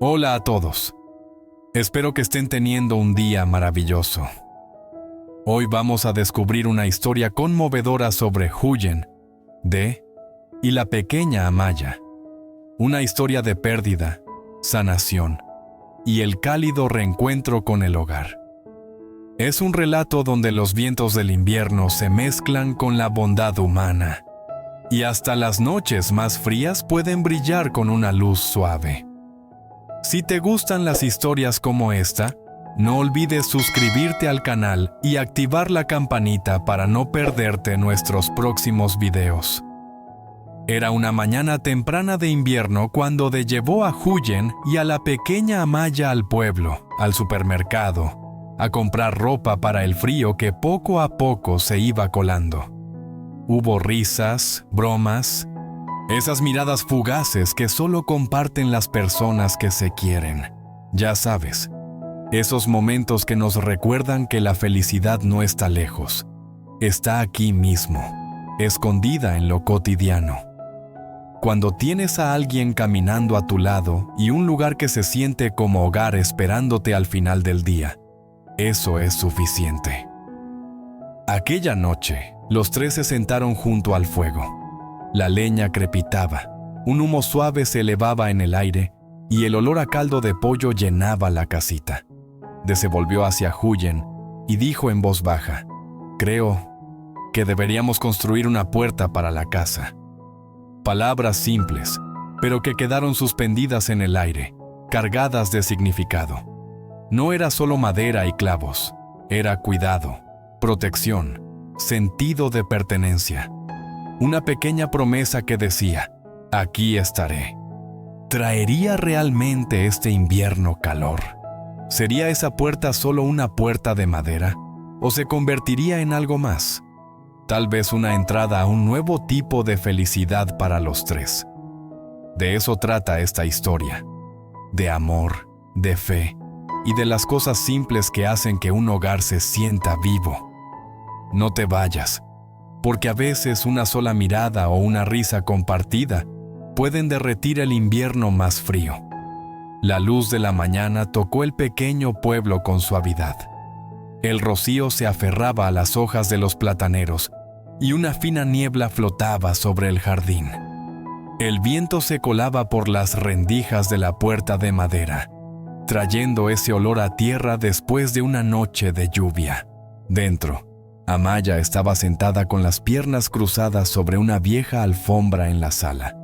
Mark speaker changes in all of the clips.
Speaker 1: Hola a todos. Espero que estén teniendo un día maravilloso. Hoy vamos a descubrir una historia conmovedora sobre Huyen, De y la pequeña Amaya. Una historia de pérdida, sanación y el cálido reencuentro con el hogar. Es un relato donde los vientos del invierno se mezclan con la bondad humana y hasta las noches más frías pueden brillar con una luz suave. Si te gustan las historias como esta, no olvides suscribirte al canal y activar la campanita para no perderte nuestros próximos videos. Era una mañana temprana de invierno cuando De llevó a Huyen y a la pequeña Amaya al pueblo, al supermercado, a comprar ropa para el frío que poco a poco se iba colando. Hubo risas, bromas, esas miradas fugaces que solo comparten las personas que se quieren. Ya sabes, esos momentos que nos recuerdan que la felicidad no está lejos, está aquí mismo, escondida en lo cotidiano. Cuando tienes a alguien caminando a tu lado y un lugar que se siente como hogar esperándote al final del día, eso es suficiente. Aquella noche, los tres se sentaron junto al fuego. La leña crepitaba, un humo suave se elevaba en el aire y el olor a caldo de pollo llenaba la casita. De se volvió hacia Huyen y dijo en voz baja: «Creo que deberíamos construir una puerta para la casa». Palabras simples, pero que quedaron suspendidas en el aire, cargadas de significado. No era solo madera y clavos, era cuidado, protección, sentido de pertenencia. Una pequeña promesa que decía: «Aquí estaré». ¿Traería realmente este invierno calor? ¿Sería esa puerta solo una puerta de madera? ¿O se convertiría en algo más? Tal vez una entrada a un nuevo tipo de felicidad para los tres. De eso trata esta historia. De amor, de fe y de las cosas simples que hacen que un hogar se sienta vivo. No te vayas, porque a veces una sola mirada o una risa compartida pueden derretir el invierno más frío. La luz de la mañana tocó el pequeño pueblo con suavidad. El rocío se aferraba a las hojas de los plataneros y una fina niebla flotaba sobre el jardín. El viento se colaba por las rendijas de la puerta de madera, trayendo ese olor a tierra después de una noche de lluvia. Dentro, Amaya estaba sentada con las piernas cruzadas sobre una vieja alfombra en la sala,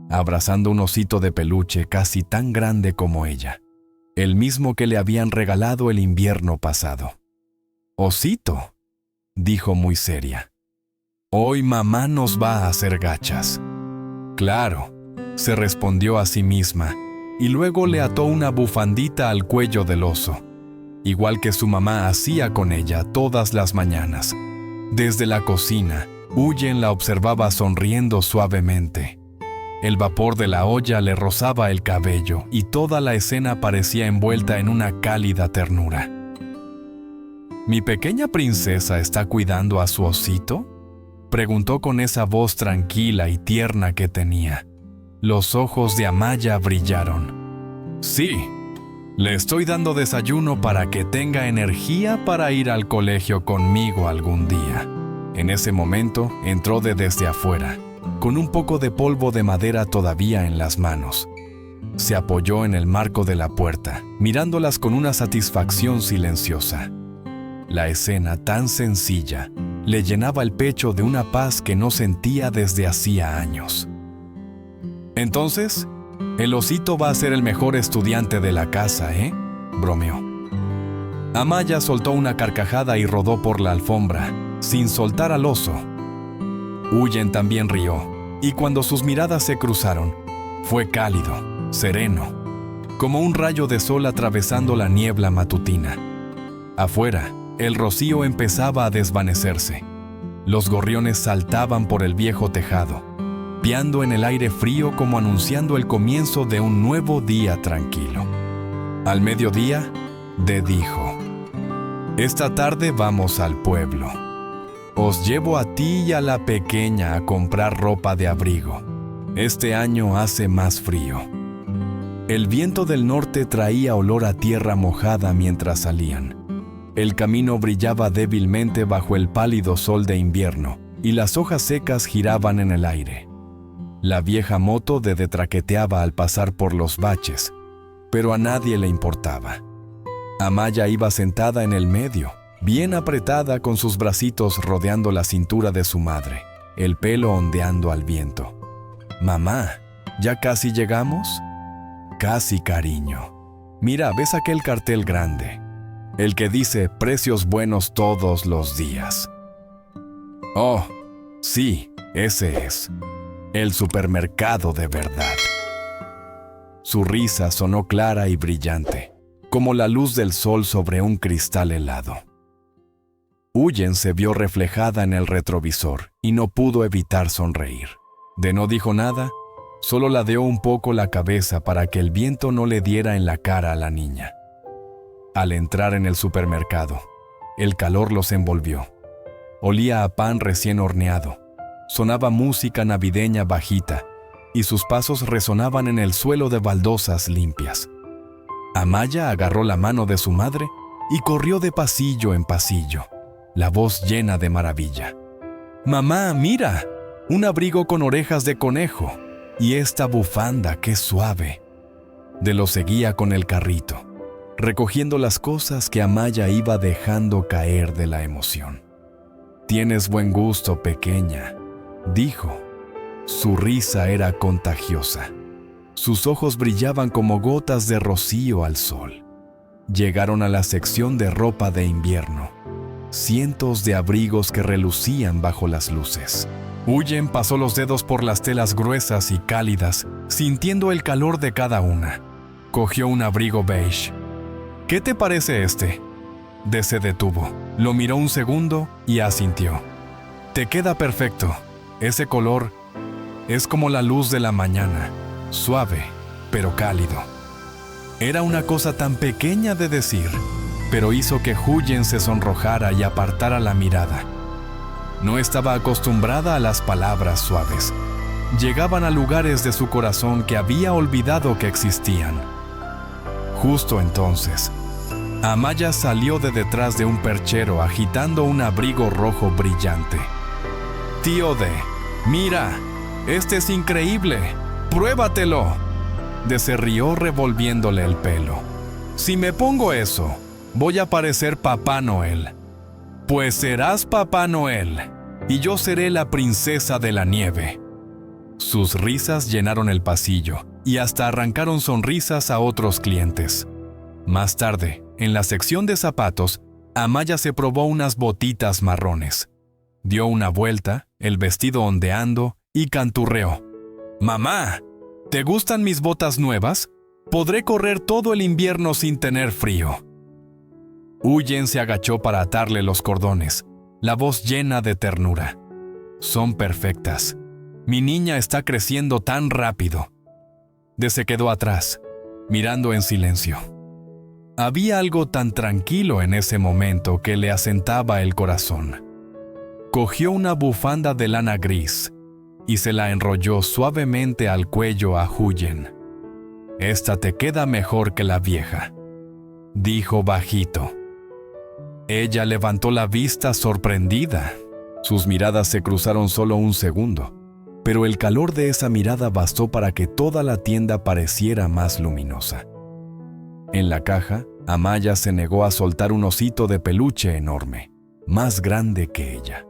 Speaker 1: abrazando un osito de peluche casi tan grande como ella, el mismo que le habían regalado el invierno pasado. «Osito», dijo muy seria, «hoy mamá nos va a hacer gachas». «Claro», se respondió a sí misma, y luego le ató una bufandita al cuello del oso, igual que su mamá hacía con ella todas las mañanas. Desde la cocina, Huyen la observaba sonriendo suavemente. El vapor de la olla le rozaba el cabello y toda la escena parecía envuelta en una cálida ternura. «¿Mi pequeña princesa está cuidando a su osito?», preguntó con esa voz tranquila y tierna que tenía. Los ojos de Amaya brillaron. «Sí, le estoy dando desayuno para que tenga energía para ir al colegio conmigo algún día». En ese momento entró desde afuera, con un poco de polvo de madera todavía en las manos. Se apoyó en el marco de la puerta, mirándolas con una satisfacción silenciosa. La escena tan sencilla le llenaba el pecho de una paz que no sentía desde hacía años. «Entonces, el osito va a ser el mejor estudiante de la casa, ¿eh?», bromeó. Amaya soltó una carcajada y rodó por la alfombra, sin soltar al oso. Huyen también rió, y cuando sus miradas se cruzaron, fue cálido, sereno, como un rayo de sol atravesando la niebla matutina. Afuera, el rocío empezaba a desvanecerse. Los gorriones saltaban por el viejo tejado, piando en el aire frío como anunciando el comienzo de un nuevo día tranquilo. Al mediodía, De dijo: «Esta tarde vamos al pueblo. Os llevo a ti y a la pequeña a comprar ropa de abrigo. Este año hace más frío». El viento del norte traía olor a tierra mojada mientras salían. El camino brillaba débilmente bajo el pálido sol de invierno y las hojas secas giraban en el aire. La vieja moto traqueteaba al pasar por los baches, pero a nadie le importaba. Amaya iba sentada en el medio, bien apretada con sus bracitos rodeando la cintura de su madre, el pelo ondeando al viento. «Mamá, ¿ya casi llegamos?» «Casi, cariño. Mira, ¿ves aquel cartel grande? El que dice precios buenos todos los días». «Oh, sí, ese es. El supermercado de verdad». Su risa sonó clara y brillante, como la luz del sol sobre un cristal helado. Huyen se vio reflejada en el retrovisor y no pudo evitar sonreír. No dijo nada, solo ladeó un poco la cabeza para que el viento no le diera en la cara a la niña. Al entrar en el supermercado, el calor los envolvió. Olía a pan recién horneado, sonaba música navideña bajita y sus pasos resonaban en el suelo de baldosas limpias. Amaya agarró la mano de su madre y corrió de pasillo en pasillo, la voz llena de maravilla. «Mamá, mira, un abrigo con orejas de conejo y esta bufanda, qué suave». Lo seguía con el carrito, recogiendo las cosas que Amaya iba dejando caer de la emoción. «Tienes buen gusto, pequeña», dijo. Su risa era contagiosa. Sus ojos brillaban como gotas de rocío al sol. Llegaron a la sección de ropa de invierno. Cientos de abrigos que relucían bajo las luces. Huyen pasó los dedos por las telas gruesas y cálidas, sintiendo el calor de cada una. Cogió un abrigo beige. «¿Qué te parece este?» Se detuvo, lo miró un segundo y asintió. «Te queda perfecto. Ese color es como la luz de la mañana, suave, pero cálido». Era una cosa tan pequeña de decir, pero hizo que Huyen se sonrojara y apartara la mirada. No estaba acostumbrada a las palabras suaves. Llegaban a lugares de su corazón que había olvidado que existían. Justo entonces, Amaya salió de detrás de un perchero agitando un abrigo rojo brillante. «Tío D, mira, este es increíble, pruébatelo». Se rió revolviéndole el pelo. «Si me pongo eso, voy a parecer Papá Noel». «Pues serás Papá Noel, y yo seré la princesa de la nieve». Sus risas llenaron el pasillo, y hasta arrancaron sonrisas a otros clientes. Más tarde, en la sección de zapatos, Amaya se probó unas botitas marrones. Dio una vuelta, el vestido ondeando, y canturreó. «Mamá, ¿te gustan mis botas nuevas? Podré correr todo el invierno sin tener frío». Huyen se agachó para atarle los cordones, la voz llena de ternura. «Son perfectas. Mi niña está creciendo tan rápido». Se quedó atrás, mirando en silencio. Había algo tan tranquilo en ese momento que le asentaba el corazón. Cogió una bufanda de lana gris y se la enrolló suavemente al cuello a Huyen. «Esta te queda mejor que la vieja», dijo bajito. Ella levantó la vista sorprendida. Sus miradas se cruzaron solo un segundo, pero el calor de esa mirada bastó para que toda la tienda pareciera más luminosa. En la caja, Amaya se negó a soltar un osito de peluche enorme, más grande que ella.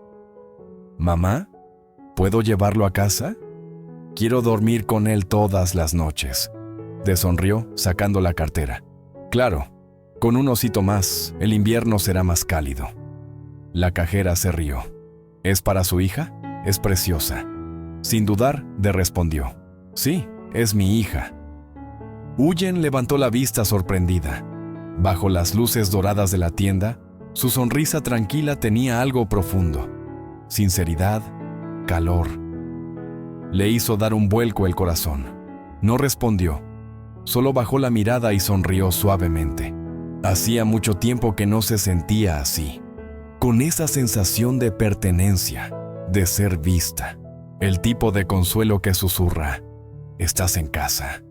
Speaker 1: «Mamá, ¿puedo llevarlo a casa? Quiero dormir con él todas las noches». Sonrió, sacando la cartera. «Claro, con un osito más, el invierno será más cálido». La cajera se rió. «¿Es para su hija? Es preciosa». Sin dudar, respondió. «Sí, es mi hija». Huyen levantó la vista sorprendida. Bajo las luces doradas de la tienda, su sonrisa tranquila tenía algo profundo. Sinceridad, calor. Le hizo dar un vuelco el corazón. No respondió, solo bajó la mirada y sonrió suavemente. Hacía mucho tiempo que no se sentía así, con esa sensación de pertenencia, de ser vista. El tipo de consuelo que susurra, «Estás en casa».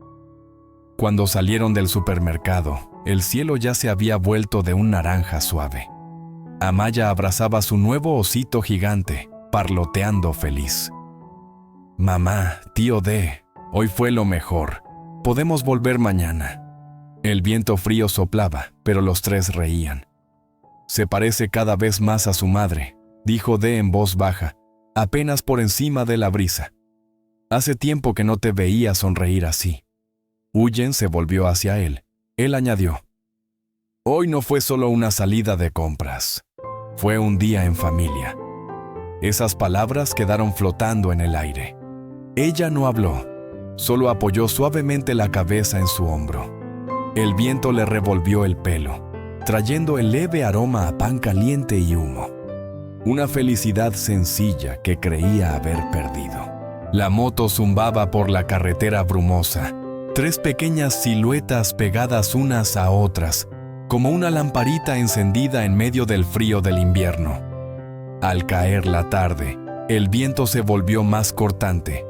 Speaker 1: Cuando salieron del supermercado, el cielo ya se había vuelto de un naranja suave. Amaya abrazaba a su nuevo osito gigante, parloteando feliz. «Mamá, tío D, hoy fue lo mejor. Podemos volver mañana». El viento frío soplaba, pero los tres reían. «Se parece cada vez más a su madre», dijo D en voz baja, apenas por encima de la brisa. «Hace tiempo que no te veía sonreír así». Huyen se volvió hacia él. Él añadió: «Hoy no fue solo una salida de compras. Fue un día en familia». Esas palabras quedaron flotando en el aire. Ella no habló, solo apoyó suavemente la cabeza en su hombro. El viento le revolvió el pelo, trayendo el leve aroma a pan caliente y humo. Una felicidad sencilla que creía haber perdido. La moto zumbaba por la carretera brumosa, 3 pequeñas siluetas pegadas unas a otras, como una lamparita encendida en medio del frío del invierno. Al caer la tarde, el viento se volvió más cortante.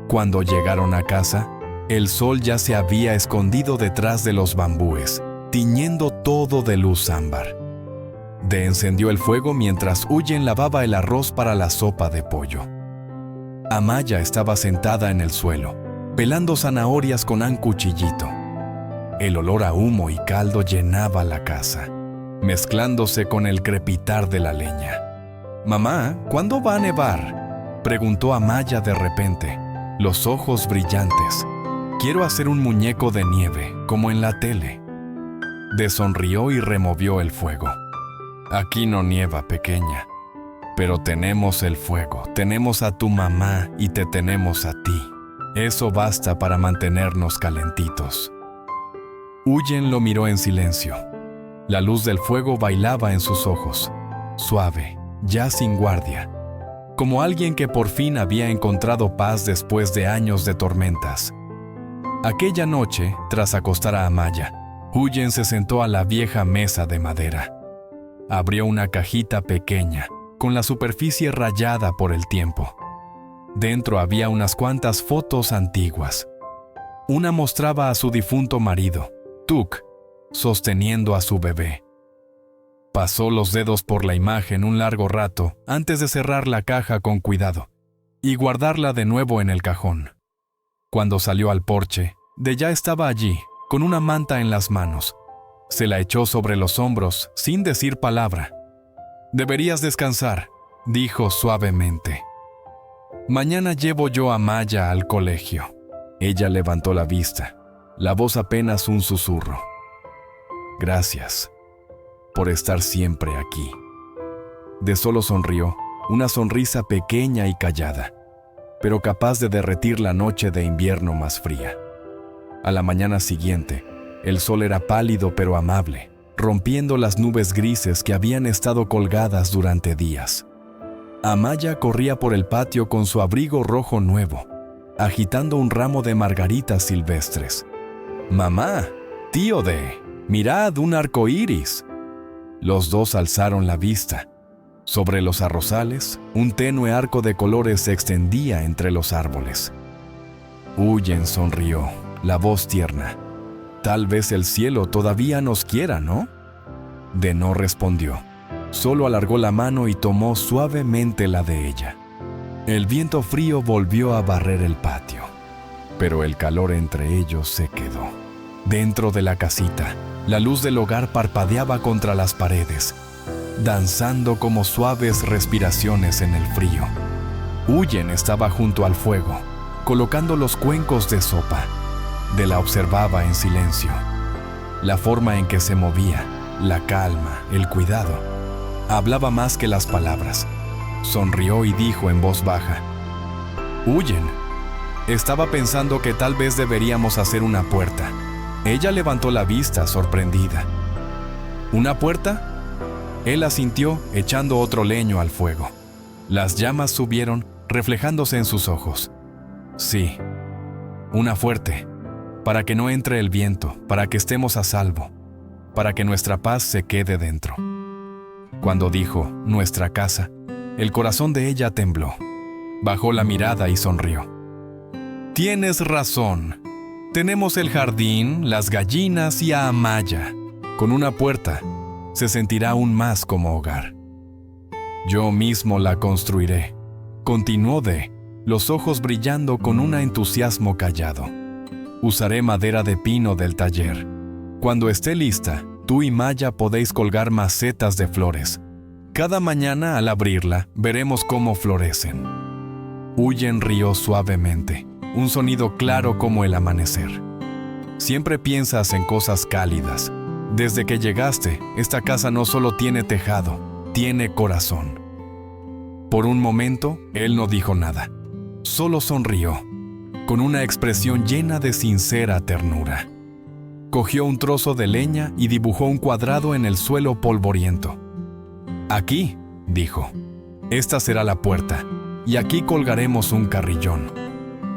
Speaker 1: Cuando llegaron a casa, el sol ya se había escondido detrás de los bambúes, tiñendo todo de luz ámbar. D encendió el fuego mientras Huyen lavaba el arroz para la sopa de pollo. Amaya estaba sentada en el suelo, pelando zanahorias con un cuchillito. El olor a humo y caldo llenaba la casa, mezclándose con el crepitar de la leña. «Mamá, ¿cuándo va a nevar?», preguntó Amaya de repente, los ojos brillantes. «Quiero hacer un muñeco de nieve, como en la tele». D sonrió y removió el fuego. «Aquí no nieva, pequeña, pero tenemos el fuego, tenemos a tu mamá y te tenemos a ti. Eso basta para mantenernos calentitos». Huyen lo miró en silencio. La luz del fuego bailaba en sus ojos, suave, ya sin guardia, como alguien que por fin había encontrado paz después de años de tormentas. Aquella noche, tras acostar a Amaya, Huyen se sentó a la vieja mesa de madera. Abrió una cajita pequeña, con la superficie rayada por el tiempo. Dentro había unas cuantas fotos antiguas. Una mostraba a su difunto marido, Tuk, sosteniendo a su bebé. Pasó los dedos por la imagen un largo rato antes de cerrar la caja con cuidado y guardarla de nuevo en el cajón. Cuando salió al porche, D ya estaba allí, con una manta en las manos. Se la echó sobre los hombros sin decir palabra. «Deberías descansar», dijo suavemente. «Mañana llevo yo a Maya al colegio». Ella levantó la vista, la voz apenas un susurro. «Gracias por estar siempre aquí». D solo sonrió, una sonrisa pequeña y callada, pero capaz de derretir la noche de invierno más fría. A la mañana siguiente, el sol era pálido pero amable, rompiendo las nubes grises que habían estado colgadas durante días. Amaya corría por el patio con su abrigo rojo nuevo, agitando un ramo de margaritas silvestres. «Mamá, tío D, mirad un arco iris». Los dos alzaron la vista. Sobre los arrozales, un tenue arco de colores se extendía entre los árboles. Huyen sonrió, la voz tierna. «Tal vez el cielo todavía nos quiera, ¿no?». D no respondió. Solo alargó la mano y tomó suavemente la de ella. El viento frío volvió a barrer el patio, pero el calor entre ellos se quedó. Dentro de la casita, la luz del hogar parpadeaba contra las paredes, danzando como suaves respiraciones en el frío. Huyen estaba junto al fuego, colocando los cuencos de sopa. D la observaba en silencio. La forma en que se movía, la calma, el cuidado, hablaba más que las palabras. Sonrió y dijo en voz baja: «Huyen, estaba pensando que tal vez deberíamos hacer una puerta». Ella levantó la vista, sorprendida. «¿Una puerta?». Él asintió, echando otro leño al fuego. Las llamas subieron, reflejándose en sus ojos. «Sí, una fuerte, para que no entre el viento, para que estemos a salvo, para que nuestra paz se quede dentro». Cuando dijo «nuestra casa», el corazón de ella tembló. Bajó la mirada y sonrió. «Tienes razón», Tenemos el jardín, las gallinas y a Amaya. Con una puerta, se sentirá aún más como hogar. Yo mismo la construiré. Continuó D, los ojos brillando con un entusiasmo callado. Usaré madera de pino del taller. Cuando esté lista, tú y Maya podéis colgar macetas de flores. Cada mañana al abrirla, veremos cómo florecen. Huyen rió suavemente, un sonido claro como el amanecer. Siempre piensas en cosas cálidas. Desde que llegaste, esta casa no solo tiene tejado, tiene corazón. Por un momento, él no dijo nada. Solo sonrió, con una expresión llena de sincera ternura. Cogió un trozo de leña y dibujó un cuadrado en el suelo polvoriento. Aquí, dijo, esta será la puerta, y aquí colgaremos un carrillón.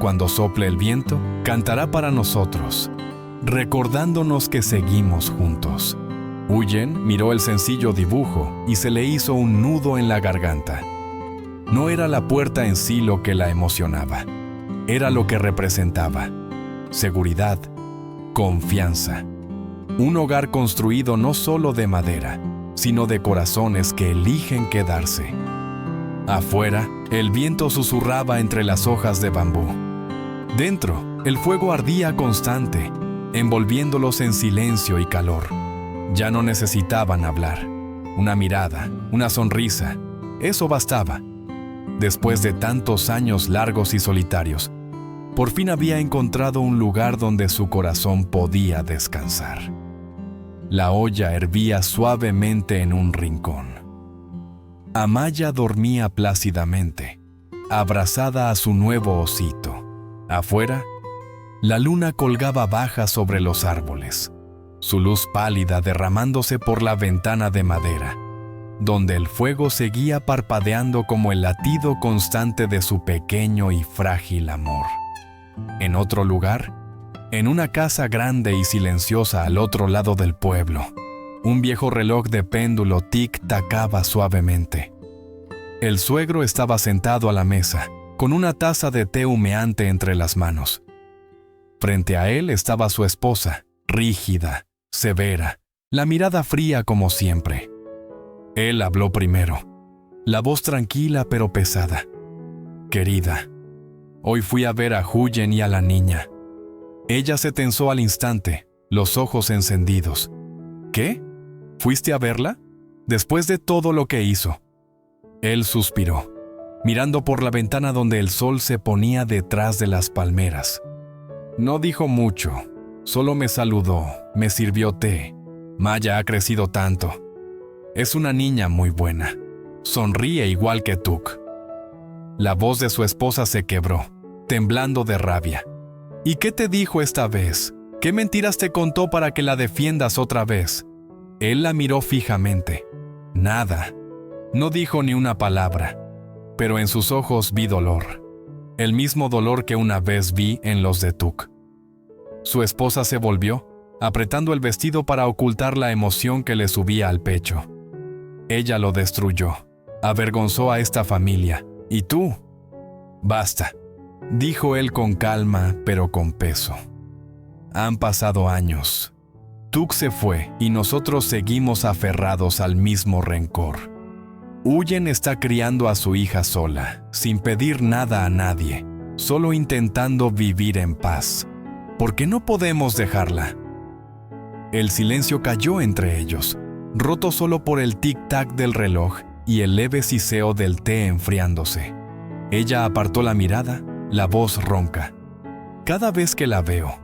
Speaker 1: Cuando sople el viento, cantará para nosotros, recordándonos que seguimos juntos. Huyen miró el sencillo dibujo y se le hizo un nudo en la garganta. No era la puerta en sí lo que la emocionaba, era lo que representaba: seguridad, confianza. Un hogar construido no solo de madera, sino de corazones que eligen quedarse. Afuera, el viento susurraba entre las hojas de bambú. Dentro, el fuego ardía constante, envolviéndolos en silencio y calor. Ya no necesitaban hablar. Una mirada, una sonrisa, eso bastaba. Después de tantos años largos y solitarios, por fin había encontrado un lugar donde su corazón podía descansar. La olla hervía suavemente en un rincón. Amaya dormía plácidamente, abrazada a su nuevo osito. Afuera, la luna colgaba baja sobre los árboles, su luz pálida derramándose por la ventana de madera, donde el fuego seguía parpadeando como el latido constante de su pequeño y frágil amor. En otro lugar, en una casa grande y silenciosa al otro lado del pueblo, un viejo reloj de péndulo tic-tacaba suavemente. El suegro estaba sentado a la mesa, con una taza de té humeante entre las manos. Frente a él estaba su esposa, rígida, severa, la mirada fría como siempre. Él habló primero, la voz tranquila pero pesada. Querida, hoy fui a ver a Huyen y a la niña. Ella se tensó al instante, los ojos encendidos. ¿Qué? ¿Fuiste a verla? Después de todo lo que hizo. Él suspiró, mirando por la ventana donde el sol se ponía detrás de las palmeras. No dijo mucho, solo me saludó, me sirvió té. Maya ha crecido tanto. Es una niña muy buena. Sonríe igual que Tuk. La voz de su esposa se quebró, temblando de rabia. ¿Y qué te dijo esta vez? ¿Qué mentiras te contó para que la defiendas otra vez? Él la miró fijamente. Nada. No dijo ni una palabra, pero en sus ojos vi dolor. El mismo dolor que una vez vi en los de Tuk. Su esposa se volvió, apretando el vestido para ocultar la emoción que le subía al pecho. Ella lo destruyó, avergonzó a esta familia. ¿Y tú? Basta, dijo él con calma, pero con peso. Han pasado años. Tuk se fue y nosotros seguimos aferrados al mismo rencor. Huyen está criando a su hija sola, sin pedir nada a nadie, solo intentando vivir en paz. ¿Por qué no podemos dejarla? El silencio cayó entre ellos, roto solo por el tic-tac del reloj y el leve siseo del té enfriándose. Ella apartó la mirada, la voz ronca. Cada vez que la veo,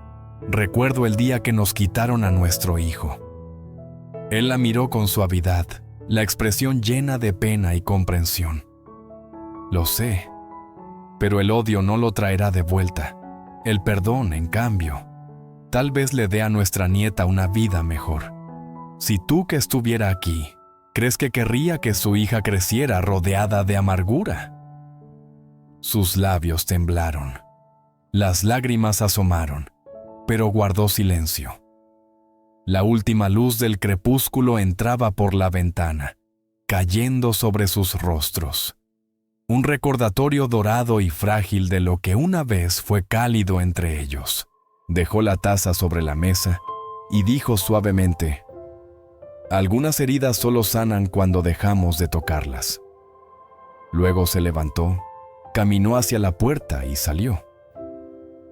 Speaker 1: recuerdo el día que nos quitaron a nuestro hijo. Él la miró con suavidad, la expresión llena de pena y comprensión. Lo sé, pero el odio no lo traerá de vuelta. El perdón, en cambio, tal vez le dé a nuestra nieta una vida mejor. Si tú que estuviera aquí, ¿crees que querría que su hija creciera rodeada de amargura? Sus labios temblaron. Las lágrimas asomaron, pero guardó silencio. La última luz del crepúsculo entraba por la ventana, cayendo sobre sus rostros. Un recordatorio dorado y frágil de lo que una vez fue cálido entre ellos. Dejó la taza sobre la mesa y dijo suavemente: algunas heridas solo sanan cuando dejamos de tocarlas. Luego se levantó, caminó hacia la puerta y salió.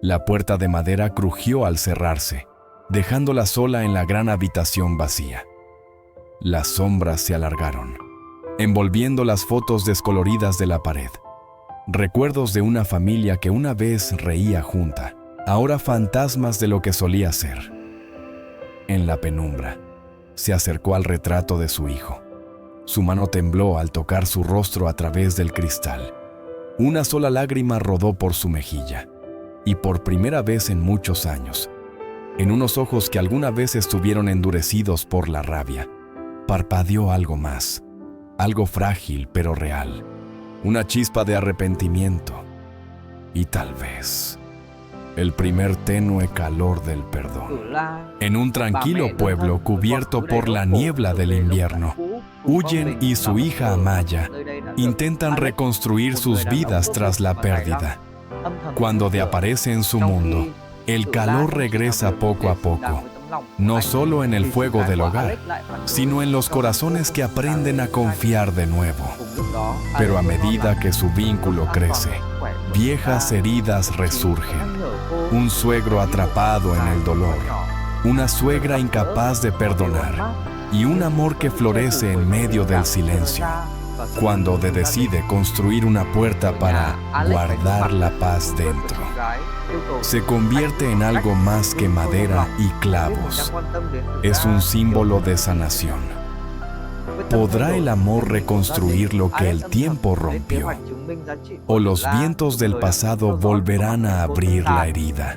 Speaker 1: La puerta de madera crujió al cerrarse, dejándola sola en la gran habitación vacía. Las sombras se alargaron, envolviendo las fotos descoloridas de la pared. Recuerdos de una familia que una vez reía junta, ahora fantasmas de lo que solía ser. En la penumbra, se acercó al retrato de su hijo. Su mano tembló al tocar su rostro a través del cristal. Una sola lágrima rodó por su mejilla, y por primera vez en muchos años, en unos ojos que alguna vez estuvieron endurecidos por la rabia, parpadeó algo más, algo frágil pero real, una chispa de arrepentimiento y tal vez el primer tenue calor del perdón. En un tranquilo pueblo cubierto por la niebla del invierno, Huyen y su hija Amaya intentan reconstruir sus vidas tras la pérdida. Cuando aparece en su mundo, el calor regresa poco a poco, no solo en el fuego del hogar, sino en los corazones que aprenden a confiar de nuevo. Pero a medida que su vínculo crece, viejas heridas resurgen. Un suegro atrapado en el dolor, una suegra incapaz de perdonar y un amor que florece en medio del silencio, cuando decide construir una puerta para guardar la paz dentro. Se convierte en algo más que madera y clavos. Es un símbolo de sanación. ¿Podrá el amor reconstruir lo que el tiempo rompió? ¿O los vientos del pasado volverán a abrir la herida?